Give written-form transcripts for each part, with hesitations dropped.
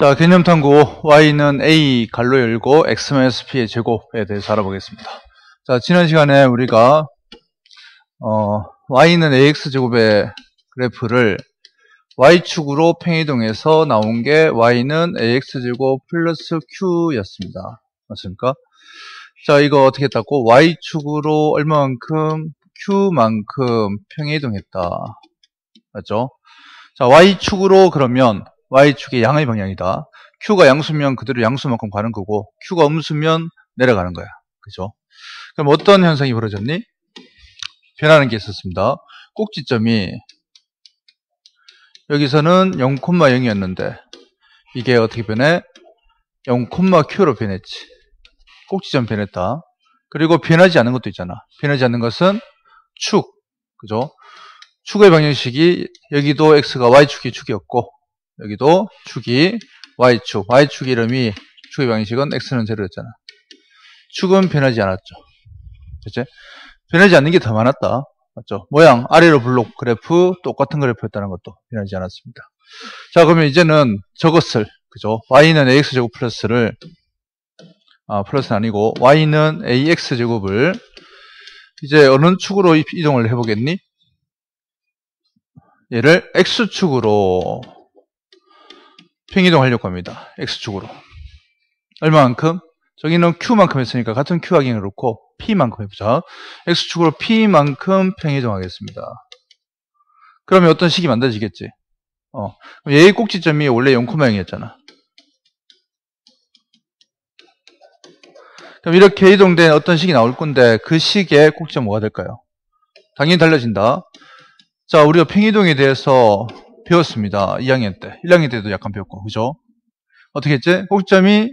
자, 개념 탐구 y는 a 갈로 열고 x-p의 제곱에 대해서 알아보겠습니다. 자, 지난 시간에 우리가 y는 ax 제곱의 그래프를 y축으로 평이동해서 나온 게 y는 ax 제곱 플러스 q였습니다. 맞습니까? 자, 이거 어떻게 했다고? y축으로 얼마만큼 q만큼 평이동했다. 맞죠? 자, y축으로 그러면 y축의 양의 방향이다. q가 양수면 그대로 양수만큼 가는 거고 q가 음수면 내려가는 거야. 그죠? 그럼 어떤 현상이 벌어졌니? 변하는 게 있었습니다. 꼭지점이 여기서는 0,0이었는데 이게 어떻게 변해? 0,q로 변했지. 꼭지점 변했다. 그리고 변하지 않는 것도 있잖아. 변하지 않는 것은 축. 그죠? 축의 방정식이 여기도 x가 y축이 축이었고 여기도 축이 y축. y축 이름이 축의 방정식은 x는 0였잖아. 축은 변하지 않았죠. 그치? 변하지 않는 게 더 많았다. 맞죠? 모양 아래로 블록 그래프 똑같은 그래프였다는 것도 변하지 않았습니다. 자, 그러면 이제는 저것을 그죠? y는 ax제곱 플러스를 플러스는 아니고 y는 ax제곱을 이제 어느 축으로 이동을 해보겠니? 얘를 x축으로 평이동하려고 합니다. x축으로. 얼마만큼? 저기는 q만큼 했으니까 같은 q 하기는 그렇고 p만큼 해보자. x축으로 p만큼 평이동하겠습니다. 그러면 어떤 식이 만들어지겠지? 얘의 꼭지점이 원래 0,0이었잖아. 그럼 이렇게 이동된 어떤 식이 나올 건데 그 식의 꼭지점 뭐가 될까요? 당연히 달라진다. 자, 우리가 평이동에 대해서 배웠습니다. 2학년 때. 1학년 때도 약간 배웠고, 그죠? 어떻게 했지? 꼭지점이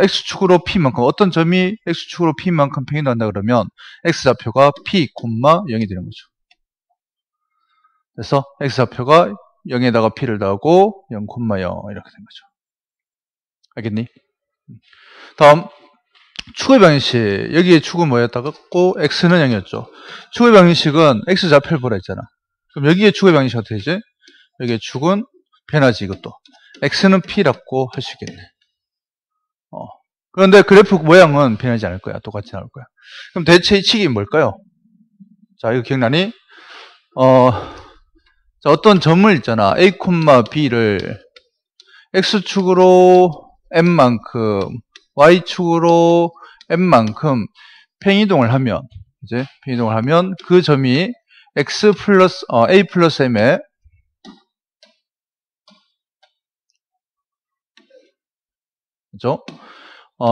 x축으로 p만큼, 어떤 점이 x축으로 p만큼 평이동한다 그러면 x좌표가 p, 0이 되는 거죠. 그래서 x좌표가 0에다가 p를 더하고 0,0 이렇게 된 거죠. 알겠니? 다음 축의 방정식. 여기에 축은 뭐였다고? x는 0이었죠. 축의 방정식은 x좌표를 보라 했잖아. 그럼 여기에 축의 방정식 어떻게 되지? 여기에 축은 변하지, 이것도. x는 p라고 할 수 있겠네. 그런데 그래프 모양은 변하지 않을 거야. 똑같이 나올 거야. 그럼 대체 이 식이 뭘까요? 자, 이거 기억나니? 자, 어떤 점을 있잖아. a, b를 x축으로 n만큼, y축으로 n만큼 평이동을 하면, 이제 평이동을 하면 그 점이 x 플러스, a 플러스 m에 그죠?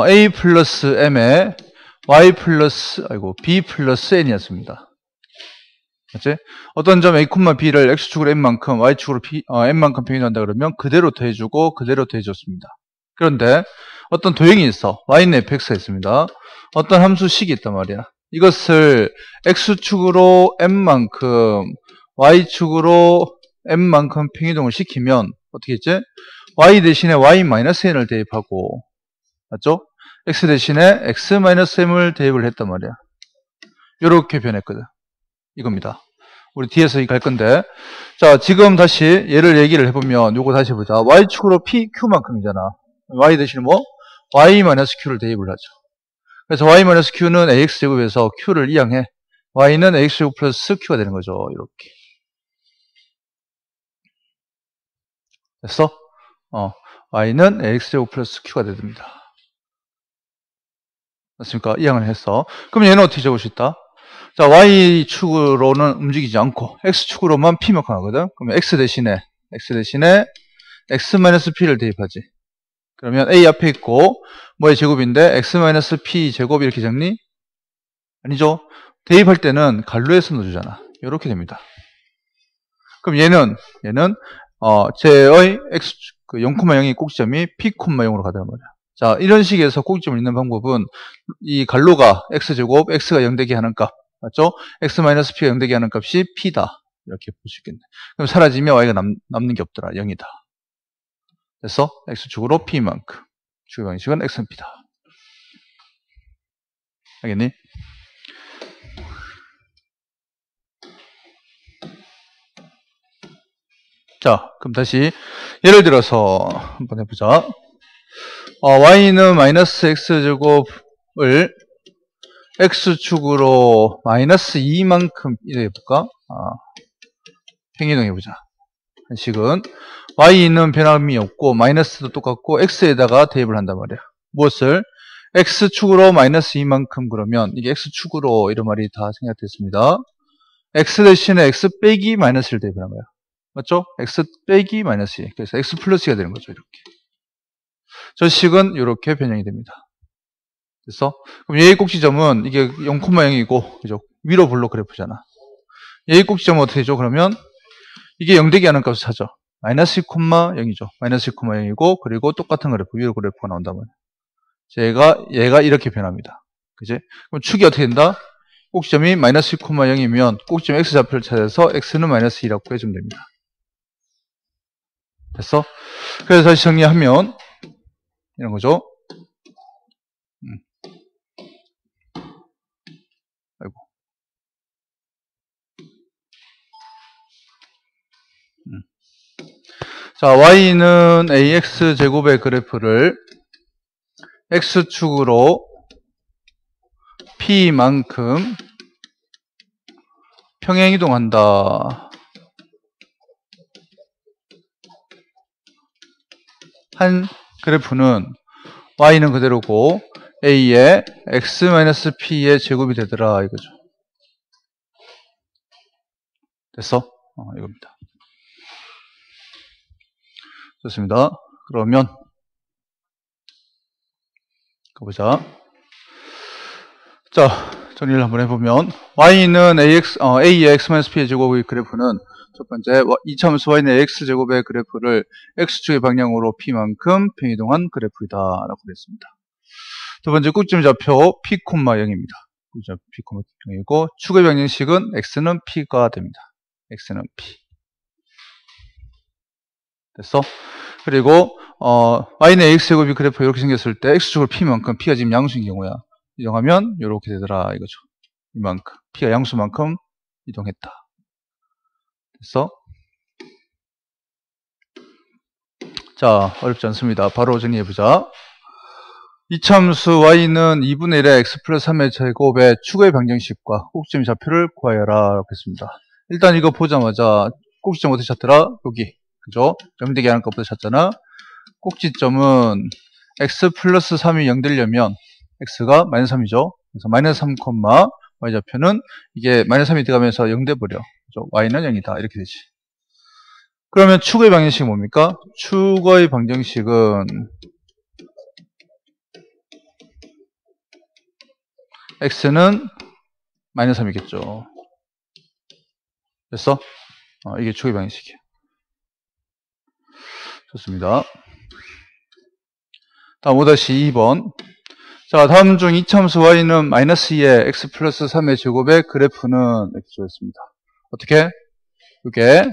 a 플러스 m에 y 플러스, b 플러스 n이었습니다. 그치? 어떤 점 a, b를 x축으로 n만큼, y축으로 n만큼 평이동한다 그러면 그대로 더해주고 그대로 더해줬습니다. 그런데 어떤 도형이 있어. y는 fx가 있습니다. 어떤 함수식이 있단 말이야. 이것을 x축으로 n만큼, y축으로 n만큼 평이동을 시키면 어떻게 했지? y 대신에 y-n을 대입하고, 맞죠? x 대신에 x-m을 대입을 했단 말이야. 이렇게 변했거든. 이겁니다. 우리 뒤에서 갈 건데. 자, 지금 다시 얘를 얘기를 해보면 요거 다시 보자. y축으로 p, q만큼이잖아. y 대신에 뭐? y-q를 대입을 하죠. 그래서 y-q는 ax제곱에서 q를 이항해. y는 ax제곱 플러스 q가 되는 거죠. 이렇게. 됐어? y는 ax제곱 플러스 q가 됩니다. 맞습니까? 이항을 했어. 그럼 얘는 어떻게 적을 수 있다? 자, y축으로는 움직이지 않고 x축으로만 p만큼 하거든. 그러면 x 대신에 x-p를 대입하지. 그러면 a 앞에 있고 뭐의 제곱인데 x-p 제곱 이렇게 적니? 아니죠. 대입할 때는 갈로에서 넣어주잖아. 이렇게 됩니다. 그럼 얘는 제의 x 0,0의 꼭지점이 p,0으로 가단 말이야. 자, 이런 식에서 꼭지점을 있는 방법은 이 갈로가 x제곱, x가 0 되게 하는 값, 맞죠? x-p가 0 되게 하는 값이 p다. 이렇게 볼 수 있겠네. 그럼 사라지면 y가 남는 게 없더라. 0이다. 그래서 x축으로 p만큼. 축의 방식은 x는 p다. 알겠니? 자, 그럼 다시 예를 들어서 한번 해보자. y는 마이너스 x제곱을 x축으로 마이너스 2만큼 이동해볼까? 평이동해보자. 식은 y는 변함이 없고 마이너스도 똑같고 x에다가 대입을 한단 말이야. 무엇을? x축으로 마이너스 2만큼 그러면 이게 x축으로 이런 말이 다 생략됐습니다. x 대신에 x 빼기 마이너스를 대입하는 거야. 맞죠? x 빼기 마이너스 2. 그래서 x 플러스 2가 되는 거죠. 이렇게. 저 식은 이렇게 변형이 됩니다. 됐어? 그럼 얘의 꼭지점은 이게 0,0이고 그죠? 위로 블록 그래프잖아. 얘의 꼭지점은 어떻게 되죠? 그러면 이게 0 되게 하는 값을 찾아. 마이너스 2,0이죠. 마이너스 2,0이고 그리고 똑같은 그래프, 위로 그래프가 나온단 말이야. 얘가 이렇게 변합니다. 그지? 그럼 축이 어떻게 된다? 꼭지점이 마이너스 2,0이면 꼭지점 x좌표를 찾아서 x는 마이너스 2라고 해주면 됩니다. 됐어? 그래서 다시 정리하면 이런 거죠. 아이고. 자, y는 ax제곱의 그래프를 x축으로 p만큼 평행이동한다. 한 그래프는 y는 그대로고 a의 x-p의 제곱이 되더라 이거죠. 됐어? 이겁니다. 좋습니다. 그러면 가보자. 자, 정리를 한번 해보면 y는 a의 x-p의 제곱의 그래프는 첫 번째, 이차함수 y는 x제곱의 그래프를 x축의 방향으로 p만큼 평이동한 그래프이다 라고 그랬습니다. 두 번째, 꼭지점 좌표 p, 0입니다. 꼭지점 p, 0이고 축의 방정식은 x는 p가 됩니다. x는 p. 됐어? 그리고 y는 ax제곱이 그래프 이렇게 생겼을 때 x축을 p만큼, p가 지금 양수인 경우야. 이동하면 이렇게 되더라 이거죠. 이만큼, p가 양수만큼 이동했다. 됐어? 자, 어렵지 않습니다. 바로 정리해보자. 이차함수 y는 2분의 1의 x 플러스 3의 제곱의 축의 방정식과 꼭지점 좌표를 구하여라 라고 했습니다. 일단 이거 보자마자 꼭지점 어떻게 찾더라? 여기. 그죠? 0 되게 하는 것부터 찾잖아. 꼭지점은 x 플러스 3이 0 되려면 x가 마이너스 3이죠. 그래서 마이너스 3, y좌표는 이게 마이너스 3이 들어가면서 0 돼버려. 그죠? y는 0이다. 이렇게 되지. 그러면 축의 방정식이 뭡니까? 축의 방정식은 x는 마이너스 3이겠죠. 됐어? 이게 축의 방정식이야. 좋습니다. 다음 5-2번. 자, 다음 중 이차함수 y는 마이너스 2의 x 플러스 3의 제곱의 그래프는 이렇게 주어졌습니다. 어떻게? 이게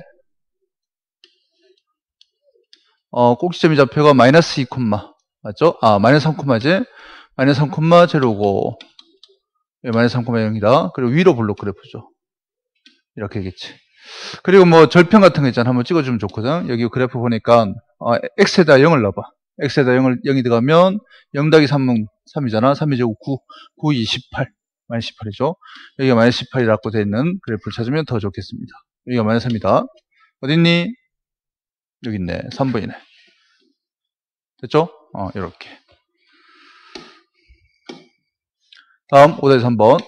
꼭지점의 좌표가 마이너스 2, 맞죠? 마이너스 3, 마이너스 3, 제로고 마이너스 3,0이다. 그리고 위로 블록 그래프죠. 이렇게 되겠지. 그리고 뭐 절편 같은 거 있잖아. 한번 찍어주면 좋거든. 여기 그래프 보니까 x에다 0을 넣어봐. x에다 0이 들어가면 0 더하기 3은 3이잖아. 3이 제곱 9, 28. 마이너스 18이죠. 여기가 마이너스 18이라고 되어 있는 그래프를 찾으면 더 좋겠습니다. 여기가 마이너스 3이다. 어딨니? 여기 있네. 3번이네. 됐죠? 이렇게. 다음 5-3번.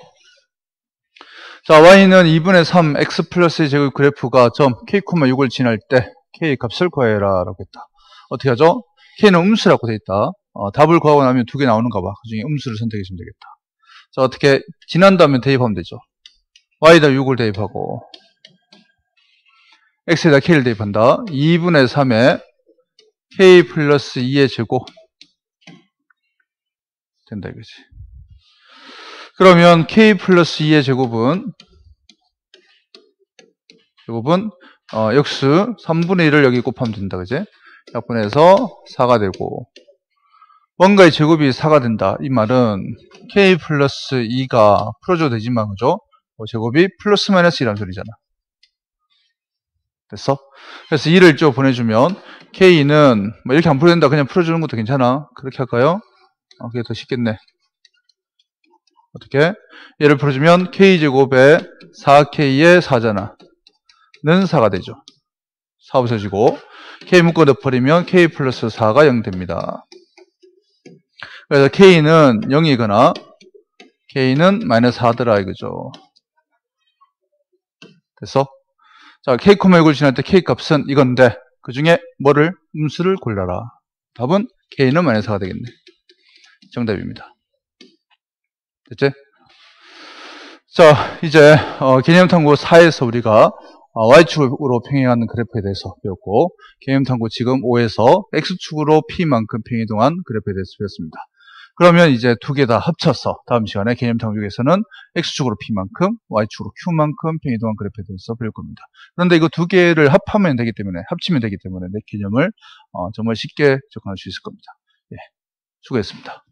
자, y는 2분의 3 x 플러스 제곱 그래프가 점 k, 6을 지날 때 k 값을 구해라 라고 했다. 어떻게 하죠? k는 음수라고 되어 있다. 답을 구하고 나면 2개 나오는가 봐. 그 중에 음수를 선택해 주면 되겠다. 자, 어떻게 지난다면 대입하면 되죠. y에다 6을 대입하고 x에다 k를 대입한다. 2분의 3에 k 플러스 2의 제곱 된다 이거지. 그러면 k 플러스 2의 제곱은 역수 3분의 1을 여기 곱하면 된다. 그지? 약분해서 4가 되고 뭔가의 제곱이 4가 된다. 이 말은 k 플러스 2가 풀어줘도 되지만 그죠? 제곱이 플러스 마이너스 2라는 소리잖아. 됐어? 그래서 2를 쭉 보내주면 K는 뭐 이렇게 안 풀어도 된다. 그냥 풀어주는 것도 괜찮아. 그렇게 할까요? 그게 더 쉽겠네. 어떻게? 얘를 풀어주면 K제곱에 4K의 4잖아. 는 4가 되죠. 4 없어지고 K 묶어 넣어버리면 K 플러스 4가 0 됩니다. 그래서 K는 0이거나 K는 마이너스 4더라 이거죠. 됐어? 자, K, 1을 지날 때 K 값은 이건데 그 중에 뭐를? 음수를 골라라. 답은 K는 마이너스 4가 되겠네. 정답입니다. 됐지? 자, 이제 개념탐구 4에서 우리가 Y축으로 평행하는 그래프에 대해서 배웠고, 개념탐구 지금 5에서 X축으로 P만큼 평이동한 그래프에 대해서 배웠습니다. 그러면 이제 두 개 다 합쳐서 다음 시간에 개념탐구 6에서는 X축으로 P만큼, Y축으로 Q만큼 평이동한 그래프에 대해서 배울 겁니다. 그런데 이거 두 개를 합치면 되기 때문에 내 개념을 정말 쉽게 접근할 수 있을 겁니다. 예, 수고했습니다.